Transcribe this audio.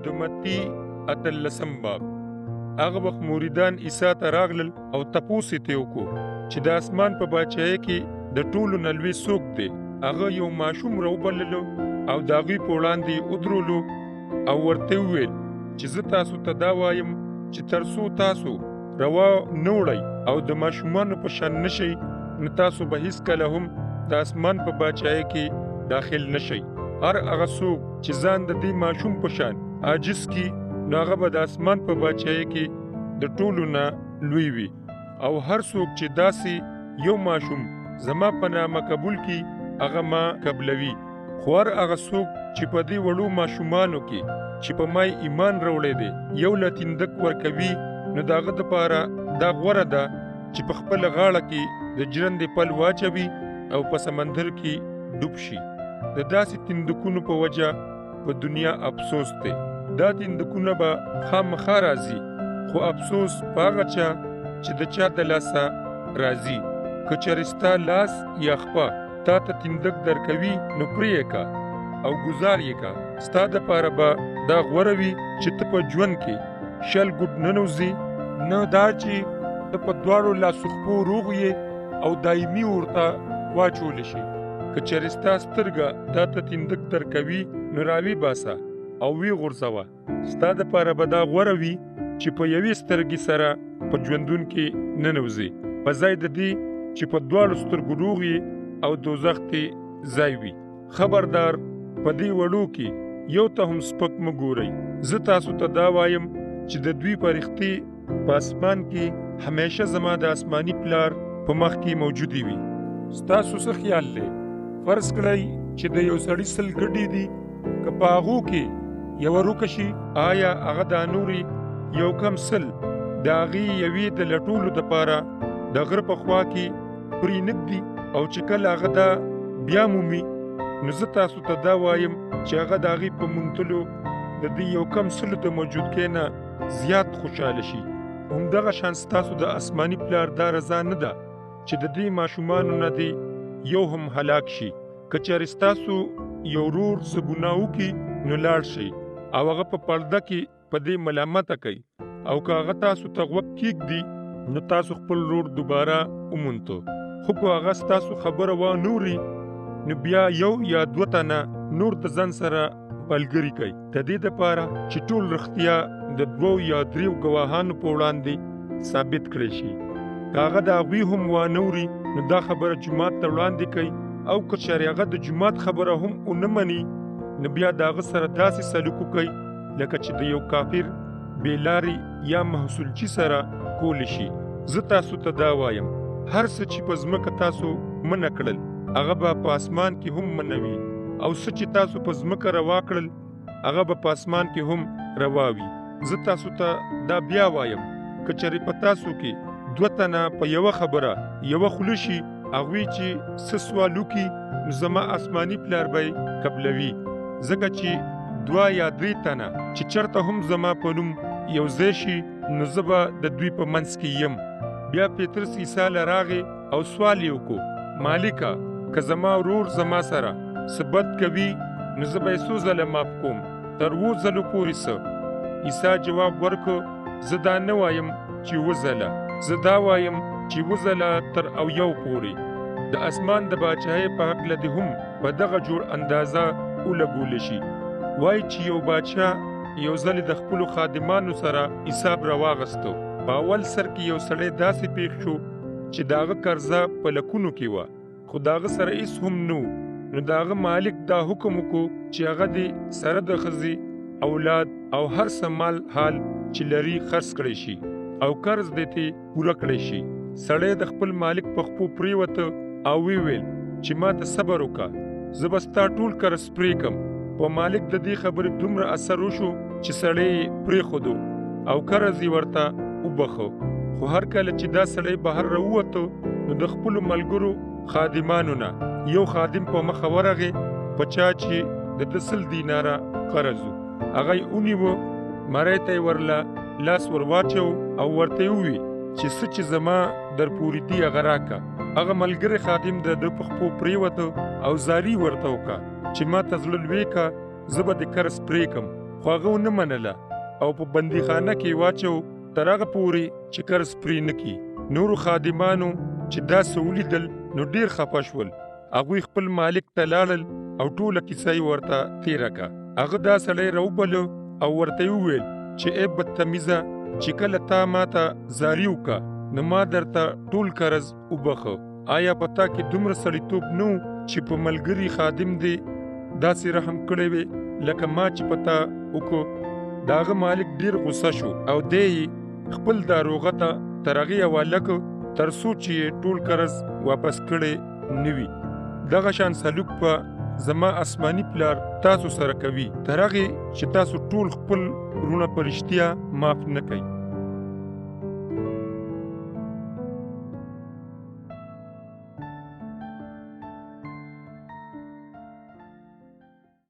د متی 18 باب. هغه وخت مریدان عیسی ته راغلل او تپوس یې ترې وکړو چې د اسمان په باچایۍ کې د ټولو نه لوی څوک دی. هغه یو ماشوم راوبللو او د هغوی په وړاندې یې ودرولو او ورته وویل چې زه تاسو ته دا وایم چې تر څو تاسو روا نه وړئ او د ماشومانو په شان نشئ، نو تاسو به هیڅکله هم د اسمان په باچایۍ کې داخل نشئ. هر هغه څوک چې ځان د دې ماشوم په شان عاجز کی، نو هغه به د اسمان په باچایۍ کې د ټولو نه لوی وي. او هر څوک چې داسې یو ماشوم زما په نامه قبول کی، هغه ما قبلوي. خو هر هغه څوک چې په دې وړو ماشومانو کې چې په ما ایمان راوړی دی یو له تندک ورکوي، نو د هغه دپاره دا غوره ده چې په خپله غاړه کې د ژرندې پل واچوي او په سمندر کې ډوب شي. د داسې تندکونو په وجه په دنیا افسوس دی. دا تندکونه به خامخا راځي، خو افسوس په هغه چا چې د چا د لاسه راځي. که چېرې ستا لاس یا خپه تا ته تندک درکوي، نو پرې یې کا او ګزار یې کا. ستا دپاره به دا غوره وي چې ته په ژوند کې شل ګوټ ننوځي، نه دا چې ته په دواړو لاسو خپو روغ یې او دایمي ورته واچولی شي. که چېرې ستا سترګه تا ته تندک درکوي، نو راوي باسه او وی غورځوه. ستا دپاره به دا غوره وي چې په یوې سترګې سره په ژوندون کې ننوځي، په ځای د دې چې په دواړو سترګو روغ یې او دوزخ ته ځای وي. خبردار، په دې وړو کې یو ته هم سپک مه ګورئ. زه تاسو ته دا وایم چې د دوی فرښتې په اسمان کې همیشه زما د آسماني پلار په مخ کې موجودې وي. ستاسو څه خیال دی؟ فرض کړئ چې د یو سړي 100 ګډې دي، که په هغو کې یوه روکه شي، آیا هغه دا نورې یو کم 100 د هغې یوې د لټولو دپاره د غره په خوا کې پرې نږدي؟ او چې کله هغه دا بیا مومي، نو زه تاسو ته دا وایم چې هغه د هغې په موندلو د دې یو کم 100 د موجودګۍ نه زیات خوشحاله شي. همدغه شان ستاسو د آسماني پلار دا رضا نه ده چې د دې ماشومانو نه دی یو هم هلاک شي. که چېرې ستاسو یو ورور څه ګناه وکړي، نو لاړ شئ او هغه په پرده کې په دې ملامته کوي، او که هغه تاسو ته غوږ کېږدي، نو تاسو خپل ورور دوباره ومونتو. خو که هغه ستاسو خبره وانوري، نو بیا یو یا 2 تنه نور د ځان سره ملګري کوي، د دې دپاره چې ټول رښتیا د 2 یا 3 ګواهانو په وړاندې ثابت کړی شي. که هغه د هغوی هم وانوري، نو دا خبره جومات ته وړاندې کوي، او که چېرې هغه د جومات خبره هم ونه مني، نو بیا د هغه سره داسې سلوک وکئ لکه چې د یو کافر بې لارې یا محصولچي سره کولی شي. زه تاسو ته دا وایم، هر څه چې په ځمکه تاسو منع کړل، هغه به په اسمان کې هم منع وي، او څه چې تاسو په ځمکه روا کړل، هغه به په اسمان کې هم روا وي. زه تاسو ته دا بیا وایم، که چېرې په تاسو کې 2 تنه په یوه خبره یوه خوله شي، هغوی چې څه سوال وکړي، نو زما آسماني پلار به یې قبلوي. ځکه چې 2 یا 3 تنه چې چېرته هم زما په نوم یو ځای شي، نو زه به د دوی په منځ کې یم. بیا پطرس عیسی له راغی او سوال یې وکړو، مالکه، که زما ورور زما سره څه بد کوي، نو زه به یې څو ځله معاف کوم؟ تر 7 ځلو پورې څه؟ عیسی جواب ورکړ، زه دا نه وایم چې 7 ځله، زه دا وایم چې 7 ځله تر 1 پورې. د اسمان د باچایۍ په هکله دې هم په دغه جوړ اندازه ولګولی شي. وایي چې یو باچا یو ځل د خپلو خادمانو سره حساب راواغستو. په اول سر کې یو سړی داسې پېښ شو چې د هغه قرضه په لکونو کې وه، خو د هغه سره هېڅ هم نه و. نو د هغه مالک دا حکم وکړو چې هغه دې سره د ښځې، اولاد او هر څه مال حال چې لري خرڅ کړی شي او قرض دې ته پوره کړی شي. سړی د خپل مالک په خپو پرېوته او ویل چې ما ته صبر وکړه، زه به ستا ټول قرض پرې کړم. په مالک د دې خبرې دومره اثر وشو چې سړی یې پرېښودو او قرض یې ورته وبخو. خو هر کله چې دا سړی بهر راووتو، نو د خپلو ملګرو خادمانو نه یو خادم په مخه ورغی، په چا چې د 10 دیناره قرض و. هغه یې ونیوه، مرۍ ته یې ورله لاس ور واچو او ورته یې وویل چې څه چې زما در پورې دي هغه راکړه. هغه ملګری خادم د ده په خپو پرېوته او زاري ورته وکړه چې ما ته زړه لوی کړه، زه به دې قرض پرې کړم. خو هغه ونه منله او په بندیخانه کې واچو تر هغه پورې چې قرض پرې نه کړي. نورو خادمانو چې داسې ولیدل نو ډېر خفه شول. هغوی خپل مالک ته لاړل او ټوله کیسه یې ورته تېره کړه. هغه دا سړی راوبلو او ورته یې وویل چې ای بدتمیزه، چې کله تا ماته زاري وکړه نو ما درته ټول قرض وبخه. آیا په تا کې دومره سړیتوب نه و چې په ملګري خادم دې داسې رحم کړی وې لکه ما چې په تا وکړو؟ د هغه مالک ډېر غوسه شو او دی یې خپل داروغه ته تر هغې حواله کړ تر څو چې یې ټول قرض واپس کړی نه وي. دغه شان سلوک په زما آسماني پلار تاسو سره کوي تر هغې چې تاسو ټول خپل وروڼه په رښتیا معاف نه کوئ.